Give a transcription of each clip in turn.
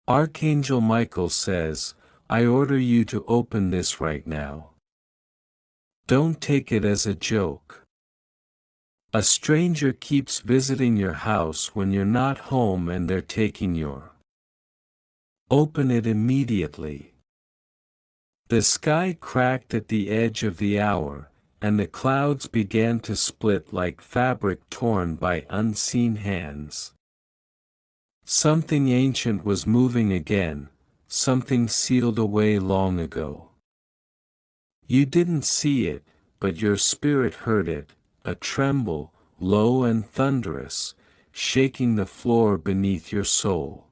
Archangel Michael says, I order you to open this right now. Don't take it as a joke. A stranger keeps visiting your house when you're not home and they're taking your. Open it immediately. The sky cracked at the edge of the hour, and the clouds began to split like fabric torn by unseen hands. Something ancient was moving again, something sealed away long ago. You didn't see it, but your spirit heard it, a tremble, low and thunderous, shaking the floor beneath your soul.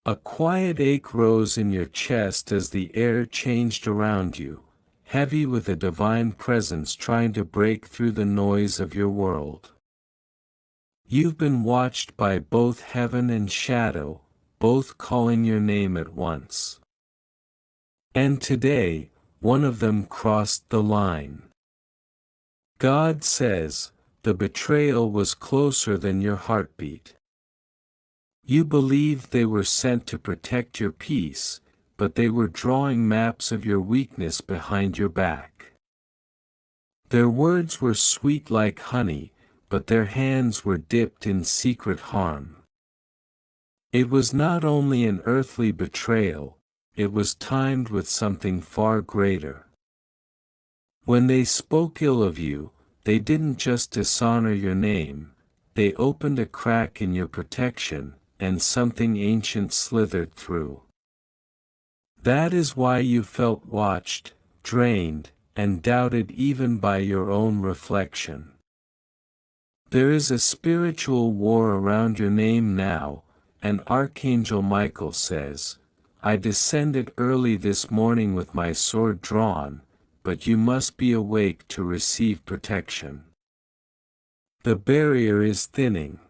A quiet ache rose in your chest as the air changed around you, heavy with a divine presence trying to break through the noise of your world. You've been watched by both heaven and shadow, both calling your name at once. And today, one of them crossed the line. God says, the betrayal was closer than your heartbeat. You believed they were sent to protect your peace, but they were drawing maps of your weakness behind your back. Their words were sweet like honey, but their hands were dipped in secret harm. It was not only an earthly betrayal, it was timed with something far greater. When they spoke ill of you, they didn't just dishonor your name, they opened a crack in your protection, and something ancient slithered through. That is why you felt watched, drained, and doubted even by your own reflection. There is a spiritual war around your name now, and Archangel Michael says, I descended early this morning with my sword drawn, but you must be awake to receive protection. The barrier is thinning.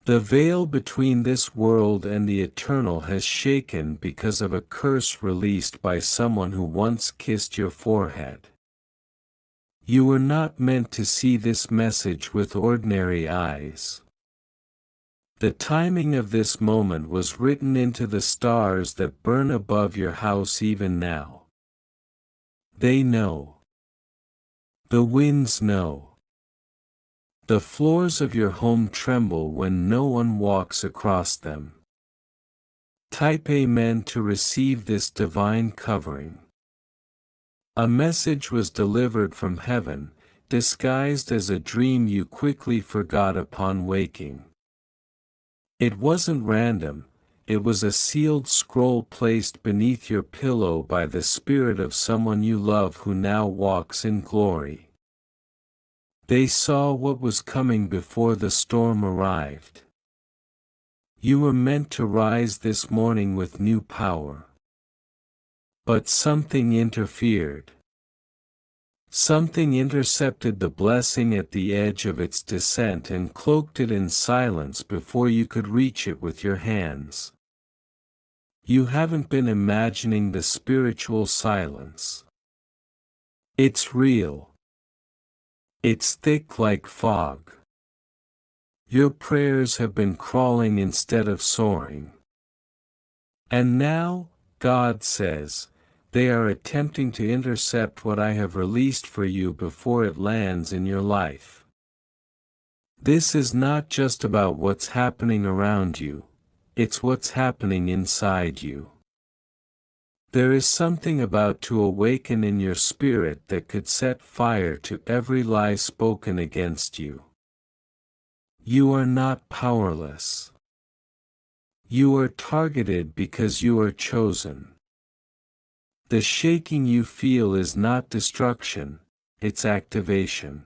The veil between this world and the eternal has shaken because of a curse released by someone who once kissed your forehead. You were not meant to see this message with ordinary eyes. The timing of this moment was written into the stars that burn above your house even now. They know. The winds know. The floors of your home tremble when no one walks across them. Type Amen to receive this divine covering. A message was delivered from heaven, disguised as a dream you quickly forgot upon waking. It wasn't random, it was a sealed scroll placed beneath your pillow by the spirit of someone you love who now walks in glory. They saw what was coming before the storm arrived. You were meant to rise this morning with new power. But something interfered. Something intercepted the blessing at the edge of its descent and cloaked it in silence before you could reach it with your hands. You haven't been imagining the spiritual silence. It's real. It's thick like fog. Your prayers have been crawling instead of soaring. And now, God says, they are attempting to intercept what I have released for you before it lands in your life. This is not just about what's happening around you, it's what's happening inside you. There is something about to awaken in your spirit that could set fire to every lie spoken against you. You are not powerless. You are targeted because you are chosen. The shaking you feel is not destruction, it's activation.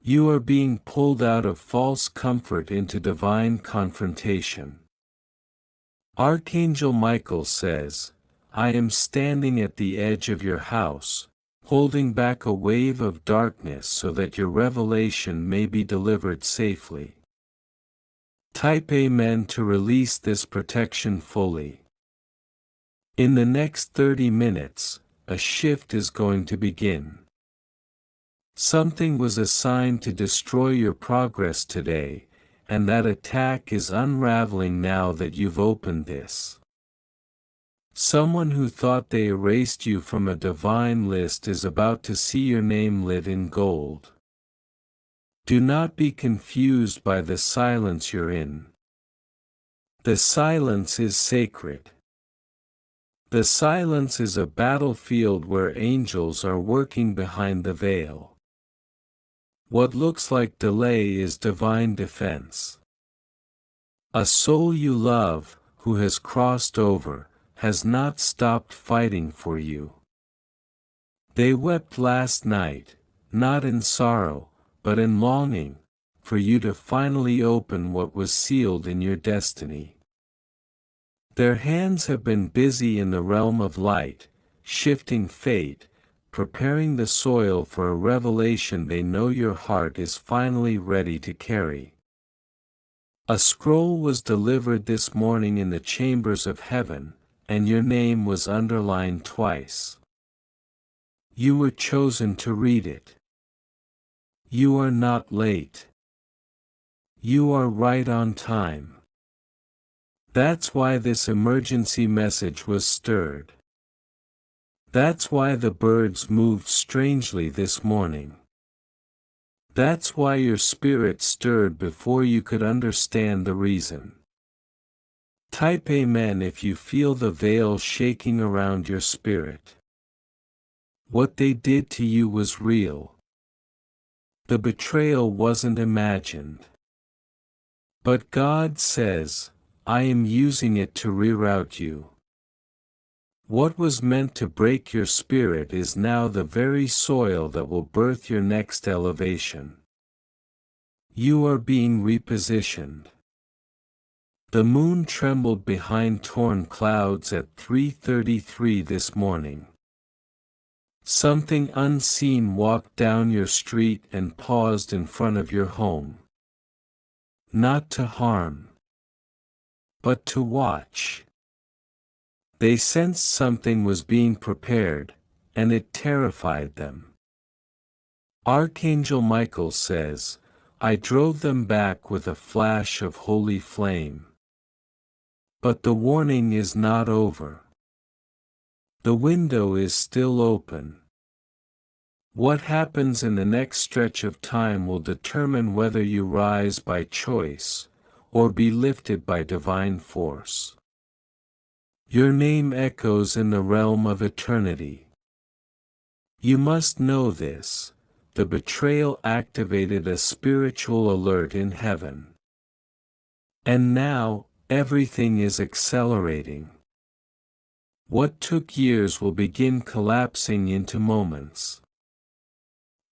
You are being pulled out of false comfort into divine confrontation. Archangel Michael says, I am standing at the edge of your house, holding back a wave of darkness so that your revelation may be delivered safely. Type Amen to release this protection fully. In the next 30 minutes, a shift is going to begin. Something was assigned to destroy your progress today, and that attack is unraveling now that you've opened this. Someone who thought they erased you from a divine list is about to see your name lit in gold. Do not be confused by the silence you're in. The silence is sacred. The silence is a battlefield where angels are working behind the veil. What looks like delay is divine defense. A soul you love, who has crossed over, has not stopped fighting for you. They wept last night, not in sorrow, but in longing, for you to finally open what was sealed in your destiny. Their hands have been busy in the realm of light, shifting fate, preparing the soil for a revelation they know your heart is finally ready to carry. A scroll was delivered this morning in the chambers of heaven, and your name was underlined twice. You were chosen to read it. You are not late. You are right on time. That's why this emergency message was stirred. That's why the birds moved strangely this morning. That's why your spirit stirred before you could understand the reason. Type Amen if you feel the veil shaking around your spirit. What they did to you was real. The betrayal wasn't imagined. But God says, I am using it to reroute you. What was meant to break your spirit is now the very soil that will birth your next elevation. You are being repositioned. The moon trembled behind torn clouds at 3:33 this morning. Something unseen walked down your street and paused in front of your home. Not to harm, but to watch. They sensed something was being prepared, and it terrified them. Archangel Michael says, I drove them back with a flash of holy flame. But the warning is not over. The window is still open. What happens in the next stretch of time will determine whether you rise by choice, or be lifted by divine force. Your name echoes in the realm of eternity. You must know this, the betrayal activated a spiritual alert in heaven. And now, everything is accelerating. What took years will begin collapsing into moments.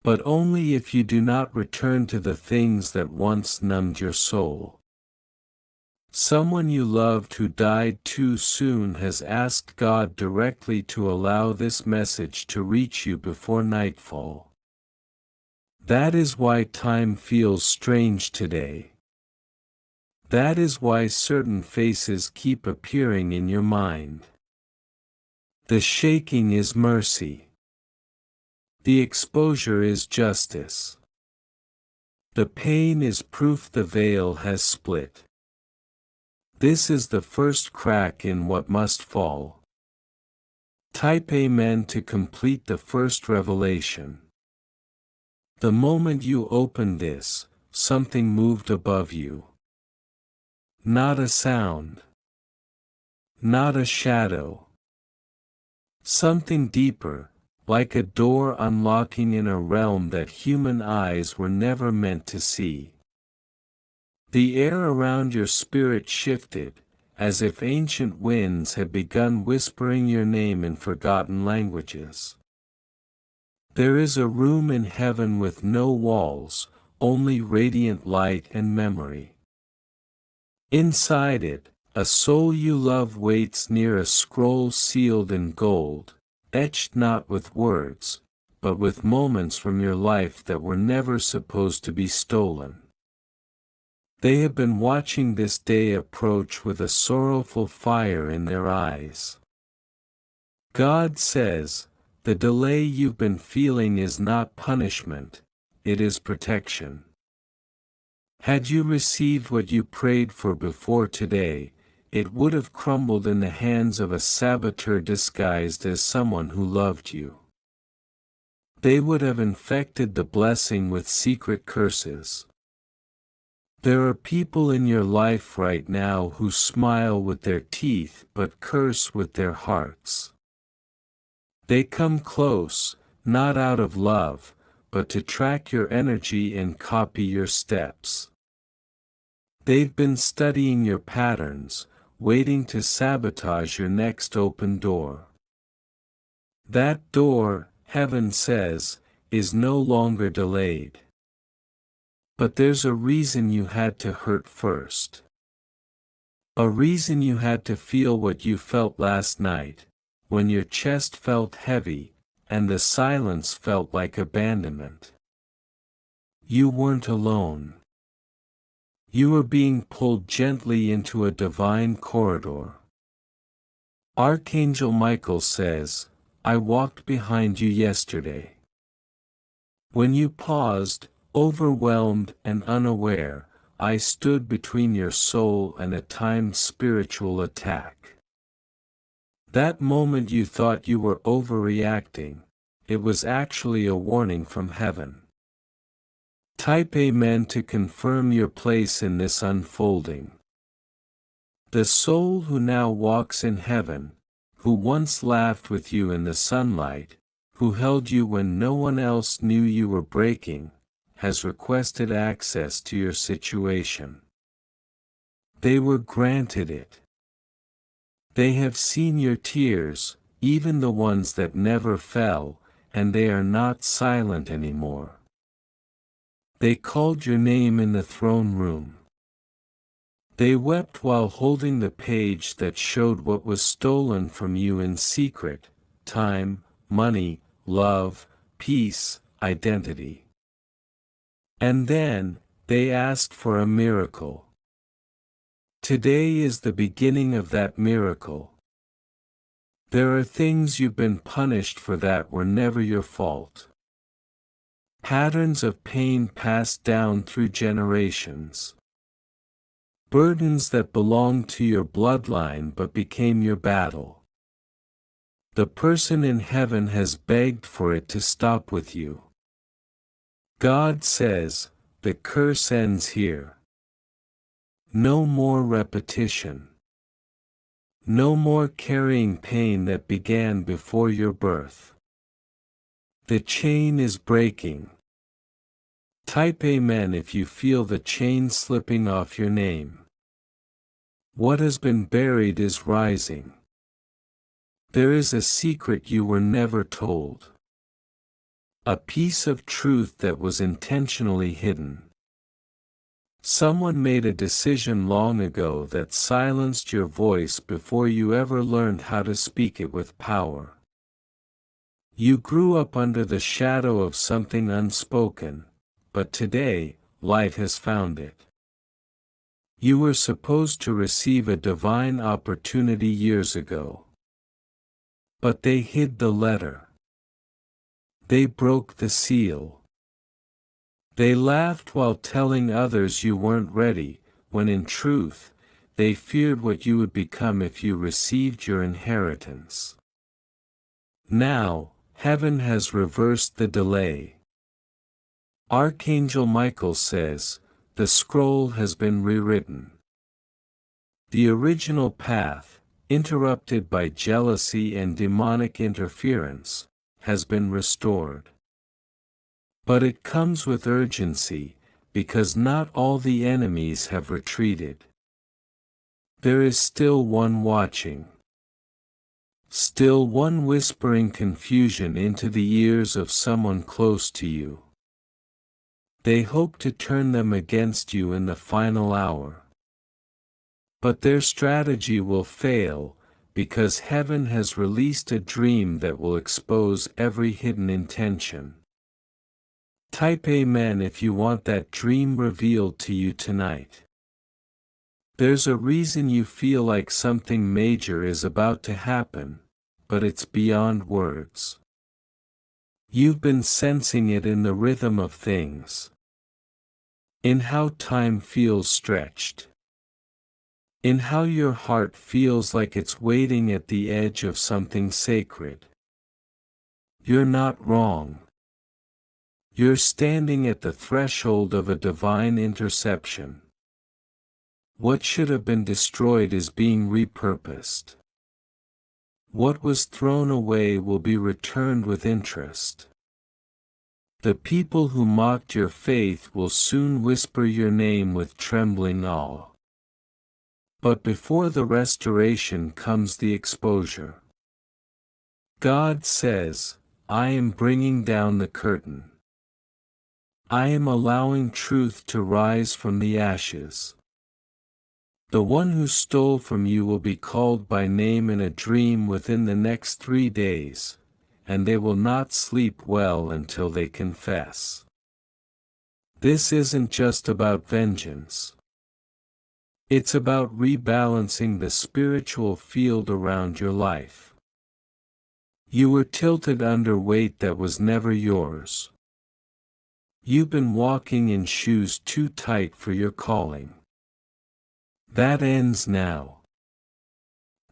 But only if you do not return to the things that once numbed your soul. Someone you loved who died too soon has asked God directly to allow this message to reach you before nightfall. That is why time feels strange today. That is why certain faces keep appearing in your mind. The shaking is mercy. The exposure is justice. The pain is proof the veil has split. This is the first crack in what must fall. Type Amen to complete the first revelation. The moment you opened this, something moved above you. Not a sound. Not a shadow. Something deeper, like a door unlocking in a realm that human eyes were never meant to see. The air around your spirit shifted, as if ancient winds had begun whispering your name in forgotten languages. There is a room in heaven with no walls, only radiant light and memory. Inside it, a soul you love waits near a scroll sealed in gold, etched not with words, but with moments from your life that were never supposed to be stolen. They have been watching this day approach with a sorrowful fire in their eyes. God says, the delay you've been feeling is not punishment, it is protection. Had you received what you prayed for before today, it would have crumbled in the hands of a saboteur disguised as someone who loved you. They would have infected the blessing with secret curses. There are people in your life right now who smile with their teeth but curse with their hearts. They come close, not out of love, but to track your energy and copy your steps. They've been studying your patterns, waiting to sabotage your next open door. That door, heaven says, is no longer delayed. But there's a reason you had to hurt first. A reason you had to feel what you felt last night, when your chest felt heavy, and the silence felt like abandonment. You weren't alone. You were being pulled gently into a divine corridor. Archangel Michael says, I walked behind you yesterday. When you paused, overwhelmed and unaware, I stood between your soul and a timed spiritual attack. That moment you thought you were overreacting, it was actually a warning from heaven. Type Amen to confirm your place in this unfolding. The soul who now walks in heaven, who once laughed with you in the sunlight, who held you when no one else knew you were breaking, has requested access to your situation. They were granted it. They have seen your tears, even the ones that never fell, and they are not silent anymore. They called your name in the throne room. They wept while holding the page that showed what was stolen from you in secret: time, money, love, peace, identity. And then, they asked for a miracle. Today is the beginning of that miracle. There are things you've been punished for that were never your fault. Patterns of pain passed down through generations. Burdens that belonged to your bloodline but became your battle. The person in heaven has begged for it to stop with you. God says, the curse ends here. No more repetition. No more carrying pain that began before your birth. The chain is breaking. Type Amen if you feel the chain slipping off your name. What has been buried is rising. There is a secret you were never told. A piece of truth that was intentionally hidden. Someone made a decision long ago that silenced your voice before you ever learned how to speak it with power. You grew up under the shadow of something unspoken, but today, light has found it. You were supposed to receive a divine opportunity years ago. But they hid the letter. They broke the seal. They laughed while telling others you weren't ready, when in truth, they feared what you would become if you received your inheritance. Now, heaven has reversed the delay. Archangel Michael says, the scroll has been rewritten. The original path, interrupted by jealousy and demonic interference, has been restored. But it comes with urgency, because not all the enemies have retreated. There is still one watching. Still one whispering confusion into the ears of someone close to you. They hope to turn them against you in the final hour. But their strategy will fail, because heaven has released a dream that will expose every hidden intention. Type Amen if you want that dream revealed to you tonight. There's a reason you feel like something major is about to happen, but it's beyond words. You've been sensing it in the rhythm of things. in how time feels stretched, in how your heart feels like it's waiting at the edge of something sacred. You're not wrong. You're standing at the threshold of a divine interception. What should have been destroyed is being repurposed. What was thrown away will be returned with interest. The people who mocked your faith will soon whisper your name with trembling awe. But before the restoration comes the exposure. God says, I am bringing down the curtain. I am allowing truth to rise from the ashes. The one who stole from you will be called by name in a dream within the next 3 days, and they will not sleep well until they confess. This isn't just about vengeance. It's about rebalancing the spiritual field around your life. You were tilted under weight that was never yours. You've been walking in shoes too tight for your calling. That ends now.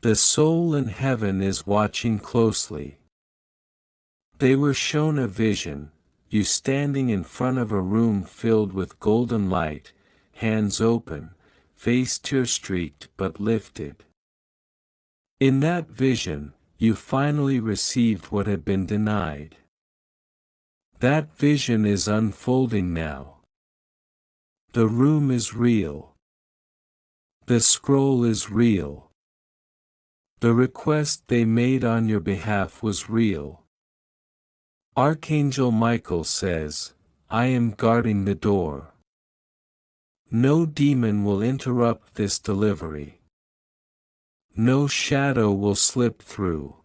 The soul in heaven is watching closely. They were shown a vision, you standing in front of a room filled with golden light, hands open, face tear-streaked but lifted. In that vision, you finally received what had been denied. That vision is unfolding now. The room is real. The scroll is real. The request they made on your behalf was real. Archangel Michael says, I am guarding the door. No demon will interrupt this delivery. No shadow will slip through.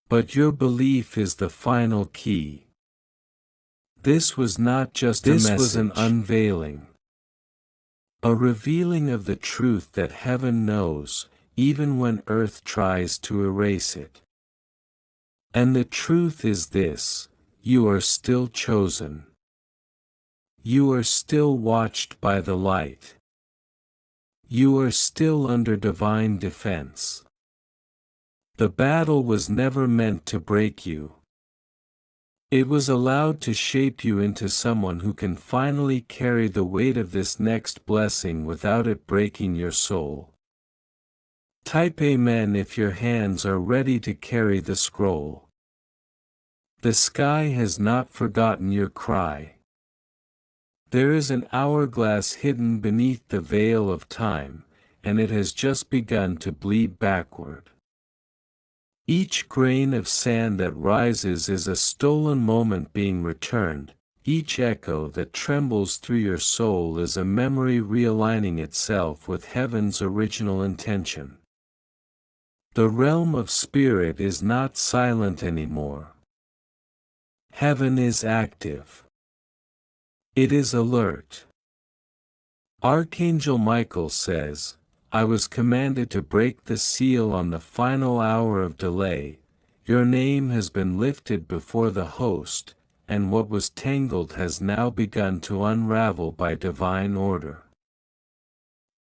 But your belief is the final key. This was not just a message. This was an unveiling. A revealing of the truth that heaven knows, even when earth tries to erase it. And the truth is this, you are still chosen. You are still watched by the light. You are still under divine defense. The battle was never meant to break you. It was allowed to shape you into someone who can finally carry the weight of this next blessing without it breaking your soul. Type Amen if your hands are ready to carry the scroll. The sky has not forgotten your cry. There is an hourglass hidden beneath the veil of time, and it has just begun to bleed backward. Each grain of sand that rises is a stolen moment being returned, each echo that trembles through your soul is a memory realigning itself with heaven's original intention. The realm of spirit is not silent anymore. Heaven is active. It is alert. Archangel Michael says, I was commanded to break the seal on the final hour of delay. Your name has been lifted before the host, and what was tangled has now begun to unravel by divine order.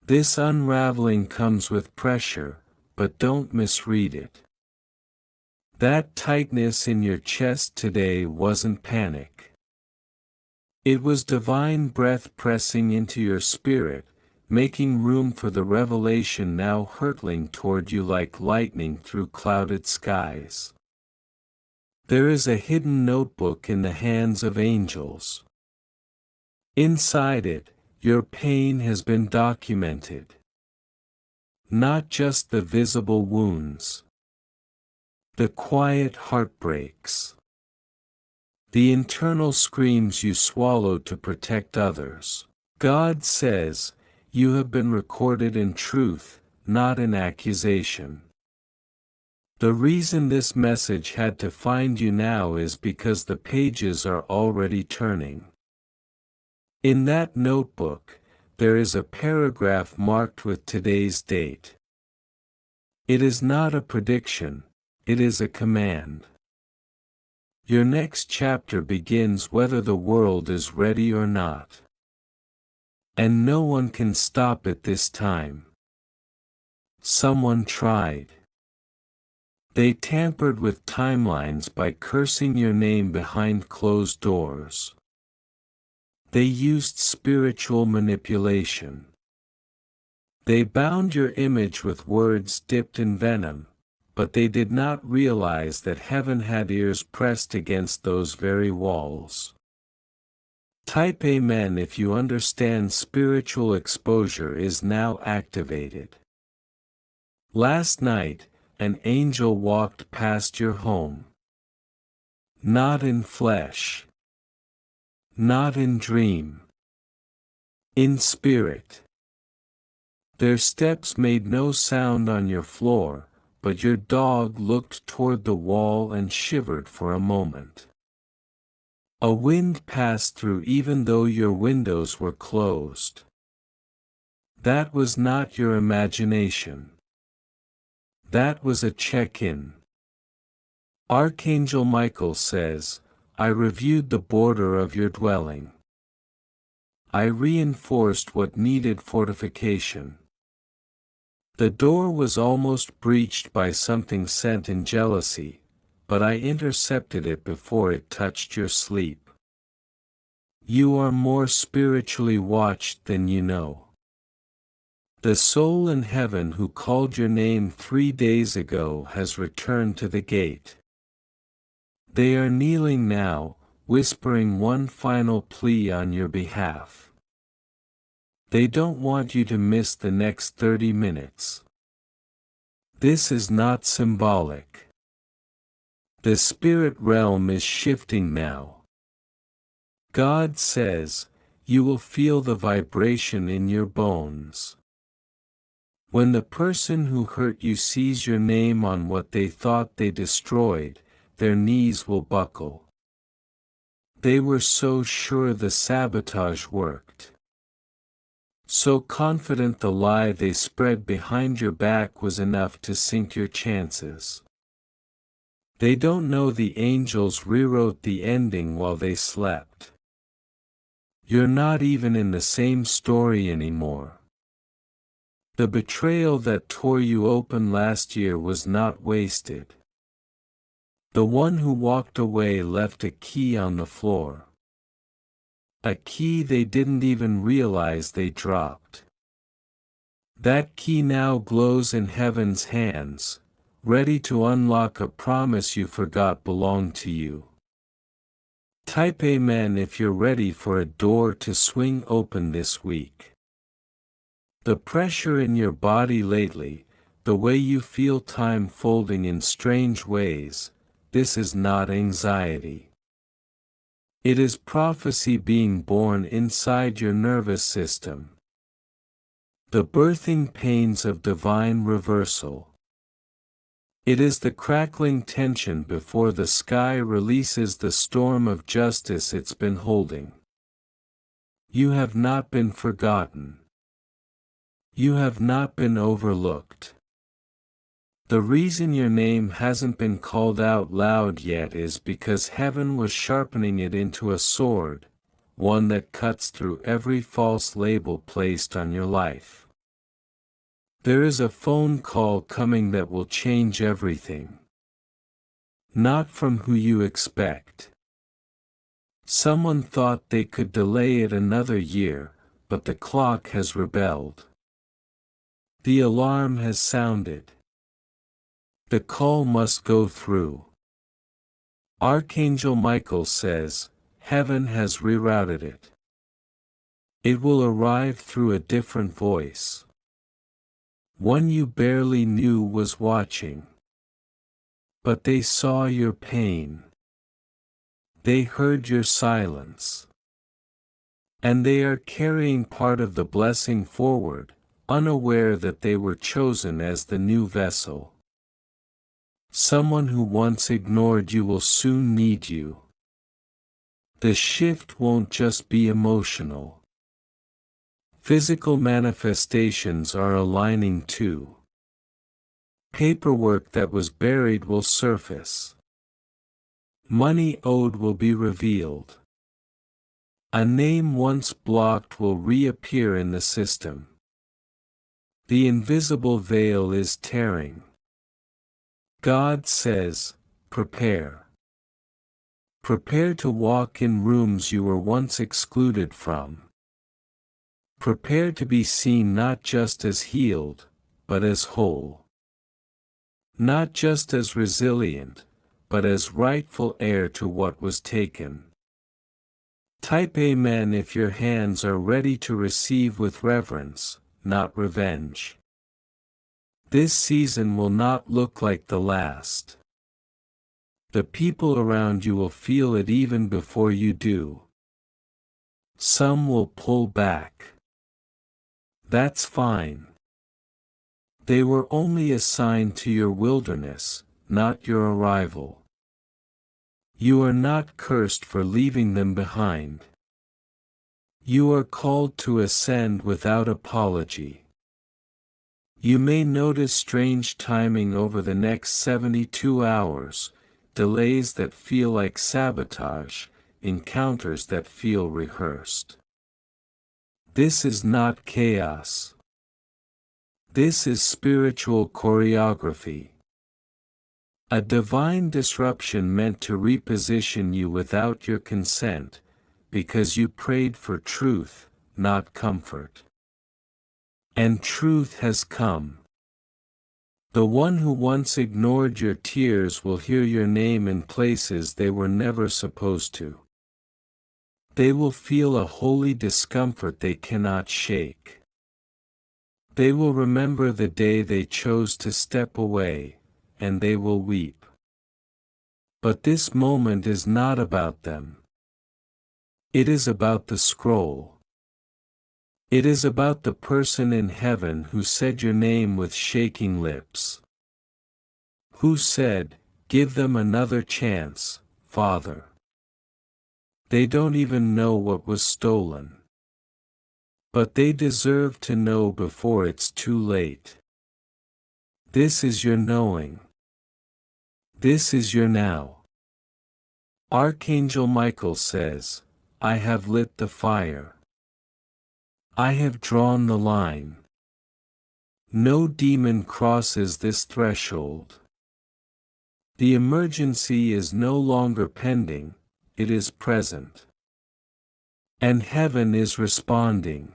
This unraveling comes with pressure, but don't misread it. That tightness in your chest today wasn't panic. It was divine breath pressing into your spirit, making room for the revelation now hurtling toward you like lightning through clouded skies. There is a hidden notebook in the hands of angels. Inside it, your pain has been documented. Not just the visible wounds. The quiet heartbreaks. The internal screams you swallowed to protect others. God says, you have been recorded in truth, not in accusation. The reason this message had to find you now is because the pages are already turning. In that notebook, there is a paragraph marked with today's date. It is not a prediction, it is a command. Your next chapter begins whether the world is ready or not. And no one can stop it this time. Someone tried. They tampered with timelines by cursing your name behind closed doors. They used spiritual manipulation. They bound your image with words dipped in venom, but they did not realize that heaven had ears pressed against those very walls. Type Amen if you understand spiritual exposure is now activated. Last night, an angel walked past your home. Not in flesh. Not in dream. In spirit. Their steps made no sound on your floor, but your dog looked toward the wall and shivered for a moment. A wind passed through even though your windows were closed. That was not your imagination. That was a check-in. Archangel Michael says, I reviewed the border of your dwelling. I reinforced what needed fortification. The door was almost breached by something sent in jealousy, but I intercepted it before it touched your sleep. You are more spiritually watched than you know. The soul in heaven who called your name 3 days ago has returned to the gate. They are kneeling now, whispering one final plea on your behalf. They don't want you to miss the next 30 minutes. This is not symbolic. The spirit realm is shifting now. God says, you will feel the vibration in your bones. When the person who hurt you sees your name on what they thought they destroyed, their knees will buckle. They were so sure the sabotage worked. So confident the lie they spread behind your back was enough to sink your chances. They don't know the angels rewrote the ending while they slept. You're not even in the same story anymore. The betrayal that tore you open last year was not wasted. The one who walked away left a key on the floor. A key they didn't even realize they dropped. That key now glows in heaven's hands, ready to unlock a promise you forgot belonged to you. Type Amen if you're ready for a door to swing open this week. The pressure in your body lately, the way you feel time folding in strange ways, this is not anxiety. It is prophecy being born inside your nervous system. The birthing pains of divine reversal. It is the crackling tension before the sky releases the storm of justice it's been holding. You have not been forgotten. You have not been overlooked. The reason your name hasn't been called out loud yet is because heaven was sharpening it into a sword, one that cuts through every false label placed on your life. There is a phone call coming that will change everything. Not from who you expect. Someone thought they could delay it another year, but the clock has rebelled. The alarm has sounded. The call must go through. Archangel Michael says, heaven has rerouted it. It will arrive through a different voice. One you barely knew was watching. But they saw your pain. They heard your silence. And they are carrying part of the blessing forward, unaware that they were chosen as the new vessel. Someone who once ignored you will soon need you. The shift won't just be emotional. Physical manifestations are aligning too. Paperwork that was buried will surface. Money owed will be revealed. A name once blocked will reappear in the system. The invisible veil is tearing. God says, prepare. Prepare to walk in rooms you were once excluded from. Prepare to be seen not just as healed, but as whole. Not just as resilient, but as rightful heir to what was taken. Type Amen if your hands are ready to receive with reverence, not revenge. This season will not look like the last. The people around you will feel it even before you do. Some will pull back. That's fine. They were only a sign to your wilderness, not your arrival. You are not cursed for leaving them behind. You are called to ascend without apology. You may notice strange timing over the next 72 hours, delays that feel like sabotage, encounters that feel rehearsed. This is not chaos. This is spiritual choreography. A divine disruption meant to reposition you without your consent, because you prayed for truth, not comfort. And truth has come. The one who once ignored your tears will hear your name in places they were never supposed to. They will feel a holy discomfort they cannot shake. They will remember the day they chose to step away, and they will weep. But this moment is not about them. It is about the scroll. It is about the person in heaven who said your name with shaking lips. Who said, "Give them another chance, Father." They don't even know what was stolen. But they deserve to know before it's too late. This is your knowing. This is your now. Archangel Michael says, I have lit the fire. I have drawn the line. No demon crosses this threshold. The emergency is no longer pending, it is present. And heaven is responding.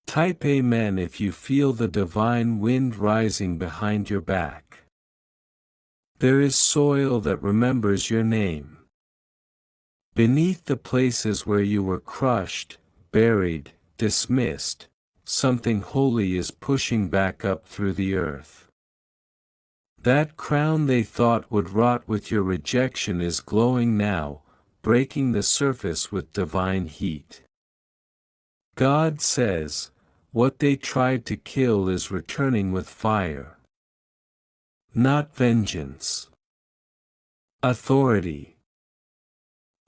Type Amen if you feel the divine wind rising behind your back. There is soil that remembers your name. Beneath the places where you were crushed, buried, dismissed, something holy is pushing back up through the earth. That crown they thought would rot with your rejection is glowing now, breaking the surface with divine heat. God says, what they tried to kill is returning with fire. Not vengeance. Authority.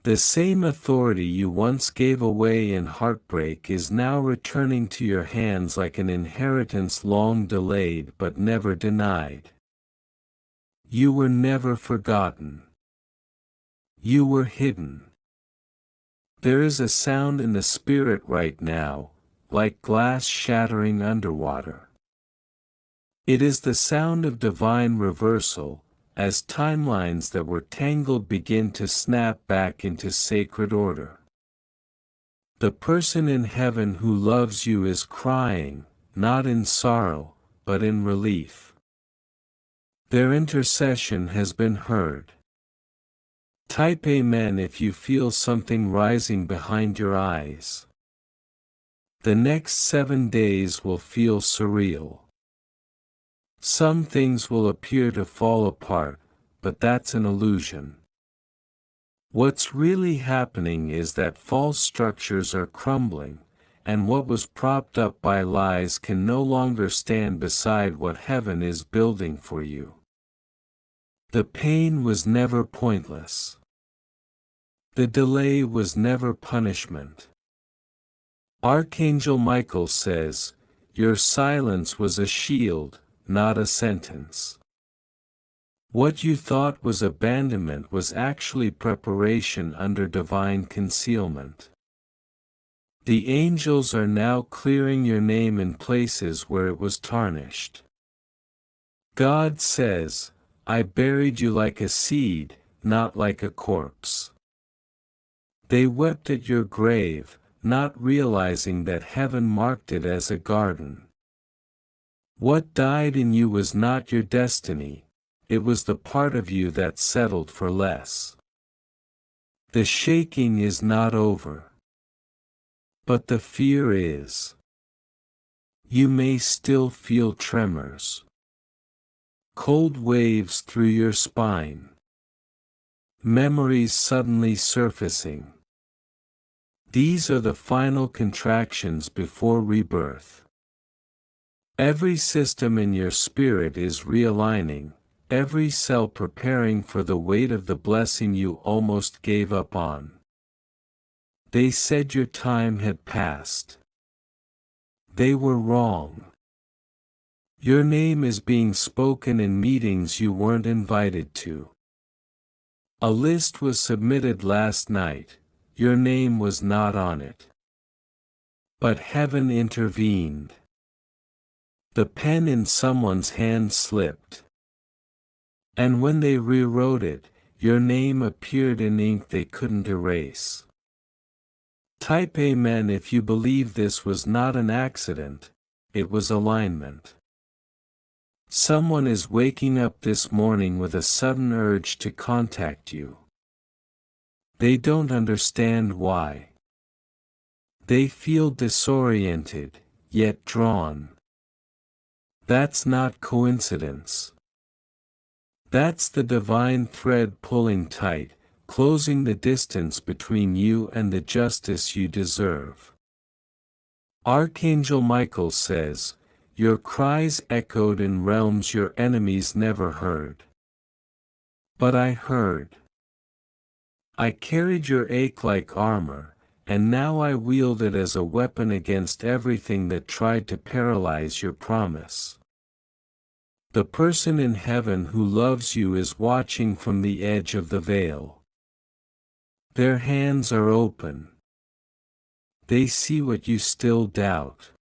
The same authority you once gave away in heartbreak is now returning to your hands like an inheritance long delayed but never denied. You were never forgotten. You were hidden. There is a sound in the spirit right now, like glass shattering underwater. It is the sound of divine reversal, as timelines that were tangled begin to snap back into sacred order. The person in heaven who loves you is crying, not in sorrow, but in relief. Their intercession has been heard. Type Amen if you feel something rising behind your eyes. The next 7 days will feel surreal. Some things will appear to fall apart, but that's an illusion. What's really happening is that false structures are crumbling, and what was propped up by lies can no longer stand beside what heaven is building for you. The pain was never pointless. The delay was never punishment. Archangel Michael says, your silence was a shield, not a sentence. What you thought was abandonment was actually preparation under divine concealment. The angels are now clearing your name in places where it was tarnished. God says, I buried you like a seed, not like a corpse. They wept at your grave, not realizing that heaven marked it as a garden. What died in you was not your destiny, it was the part of you that settled for less. The shaking is not over. But the fear is. You may still feel tremors. Cold waves through your spine. Memories suddenly surfacing. These are the final contractions before rebirth. Every system in your spirit is realigning, every cell preparing for the weight of the blessing you almost gave up on. They said your time had passed. They were wrong. Your name is being spoken in meetings you weren't invited to. A list was submitted last night, your name was not on it. But heaven intervened. The pen in someone's hand slipped. And when they rewrote it, your name appeared in ink they couldn't erase. Type Amen if you believe this was not an accident, it was alignment. Someone is waking up this morning with a sudden urge to contact you. They don't understand why. They feel disoriented, yet drawn. That's not coincidence. That's the divine thread pulling tight, closing the distance between you and the justice you deserve. Archangel Michael says, your cries echoed in realms your enemies never heard. But I heard. I carried your ache like armor, and now I wield it as a weapon against everything that tried to paralyze your promise. The person in heaven who loves you is watching from the edge of the veil. Their hands are open. They see what you still doubt.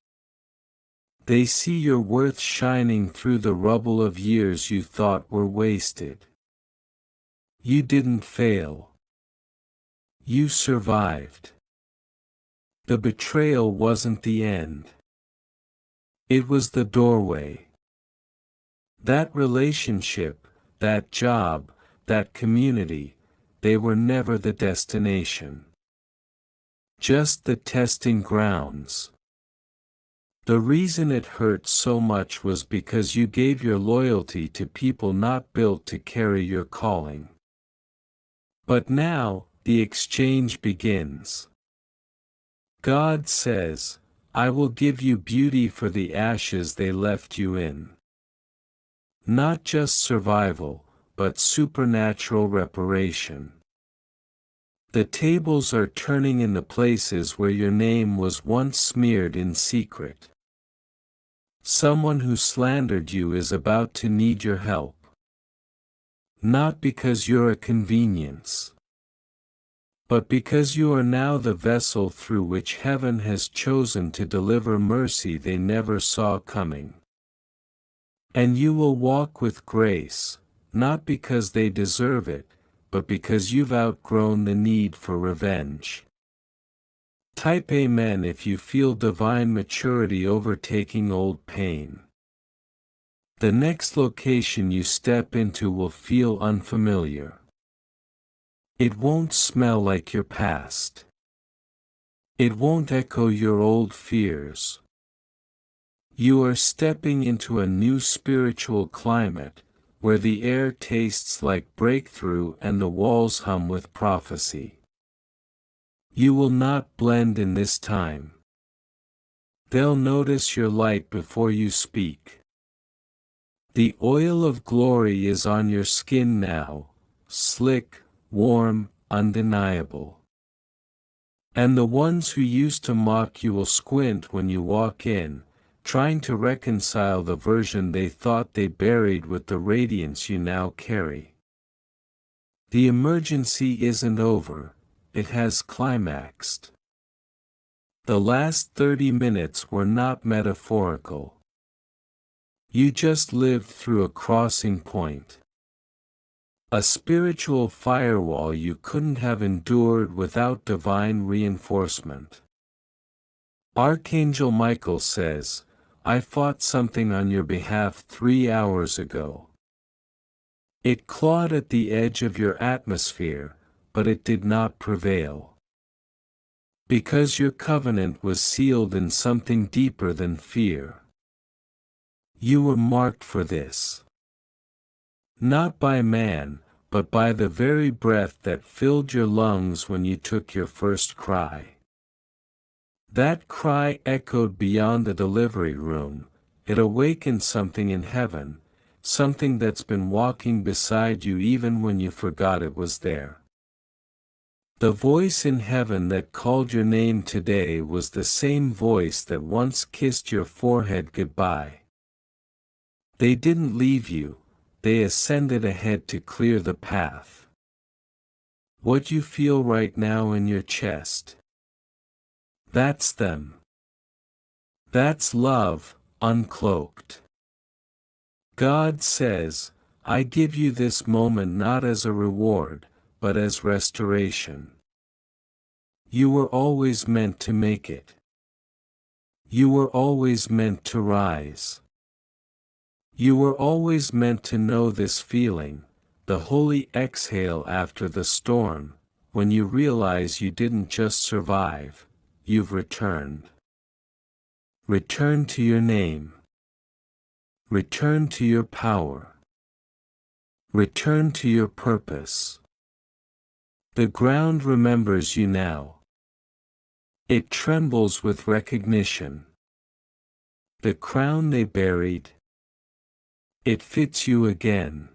They see your worth shining through the rubble of years you thought were wasted. You didn't fail. You survived. The betrayal wasn't the end. It was the doorway. That relationship, that job, that community, they were never the destination. Just the testing grounds. The reason it hurt so much was because you gave your loyalty to people not built to carry your calling. But now, the exchange begins. God says, I will give you beauty for the ashes they left you in. Not just survival, but supernatural reparation. The tables are turning in the places where your name was once smeared in secret. Someone who slandered you is about to need your help. Not because you're a convenience, but because you are now the vessel through which heaven has chosen to deliver mercy they never saw coming. And you will walk with grace, not because they deserve it, but because you've outgrown the need for revenge. Type Amen if you feel divine maturity overtaking old pain. The next location you step into will feel unfamiliar. It won't smell like your past. It won't echo your old fears. You are stepping into a new spiritual climate, where the air tastes like breakthrough and the walls hum with prophecy. You will not blend in this time. They'll notice your light before you speak. The oil of glory is on your skin now, slick, warm, undeniable. And the ones who used to mock you will squint when you walk in, trying to reconcile the version they thought they buried with the radiance you now carry. The emergency isn't over, it has climaxed. The last 30 minutes were not metaphorical. You just lived through a crossing point. A spiritual firewall you couldn't have endured without divine reinforcement. Archangel Michael says, I fought something on your behalf 3 hours ago. It clawed at the edge of your atmosphere, but it did not prevail. Because your covenant was sealed in something deeper than fear. You were marked for this. Not by man, but by the very breath that filled your lungs when you took your first cry. That cry echoed beyond the delivery room, it awakened something in heaven, something that's been walking beside you even when you forgot it was there. The voice in heaven that called your name today was the same voice that once kissed your forehead goodbye. They didn't leave you, they ascended ahead to clear the path. What you feel right now in your chest. That's them. That's love, uncloaked. God says, I give you this moment not as a reward, but as restoration. You were always meant to make it. You were always meant to rise. You were always meant to know this feeling, the holy exhale after the storm, when you realize you didn't just survive, you've returned. Return to your name. Return to your power. Return to your purpose. The ground remembers you now. It trembles with recognition. The crown they buried. It fits you again.